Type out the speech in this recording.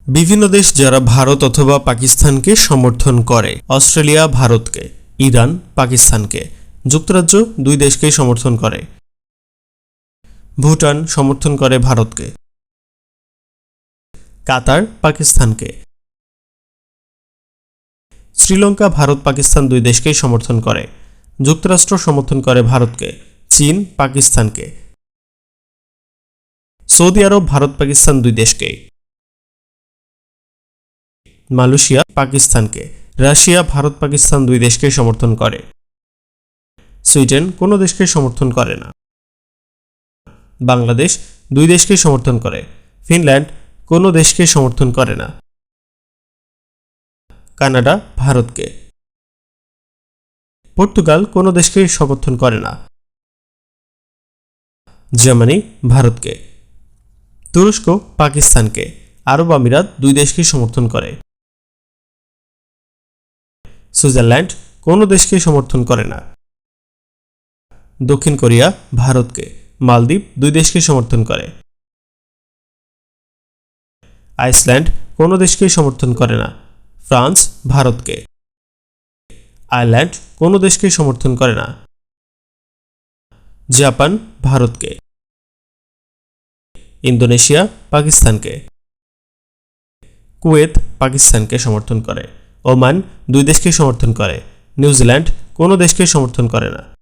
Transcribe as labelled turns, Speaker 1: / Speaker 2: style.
Speaker 1: বিভিন্ন দেশ যারা ভারত অথবা পাকিস্তানকে সমর্থন করে। অস্ট্রেলিয়া ভারতকে, ইরান পাকিস্তানকে, যুক্তরাজ্য দুই দেশকেই সমর্থন করে। ভুটান সমর্থন করে ভারতকে। কাতার পাকিস্তানকে। শ্রীলঙ্কা ভারত পাকিস্তান দুই দেশকেই সমর্থন করে। যুক্তরাষ্ট্র সমর্থন করে ভারতকে। চীন পাকিস্তানকে। সৌদি আরব ভারত পাকিস্তান দুই দেশকেই। মালয়েশিয়া পাকিস্তানকে। রাশিয়া ভারত পাকিস্তান দুই দেশকেই সমর্থন করে। সুইডেন কোনো দেশকে সমর্থন করে না। বাংলাদেশ দুই দেশকেই সমর্থন করে। ফিনল্যান্ড কোনো দেশকে সমর্থন করে না। কানাডা ভারতকে। পর্তুগাল কোনো দেশকেই সমর্থন করে না। জার্মানি ভারতকে। তুরস্ক পাকিস্তানকে। আরব আমিরাত দুই দেশকেই সমর্থন করে। সুইজারল্যান্ড কোনো দেশকেই সমর্থন করে না। দক্ষিণ কোরিয়া ভারতকে। মালদ্বীপ দুই দেশকেই সমর্থন করে। আইসল্যান্ড কোনো দেশকেই সমর্থন করে না। ফ্রান্স ভারতকে। আয়ারল্যান্ড কোনো দেশকেই সমর্থন করে না। জাপান ভারতকে। ইন্দোনেশিয়া পাকিস্তানকে। কুয়েত পাকিস্তানকে সমর্থন করে। ওমান দুই দেশকেই সমর্থন করে। নিউজিল্যান্ড কোনো দেশকেই সমর্থন করে না।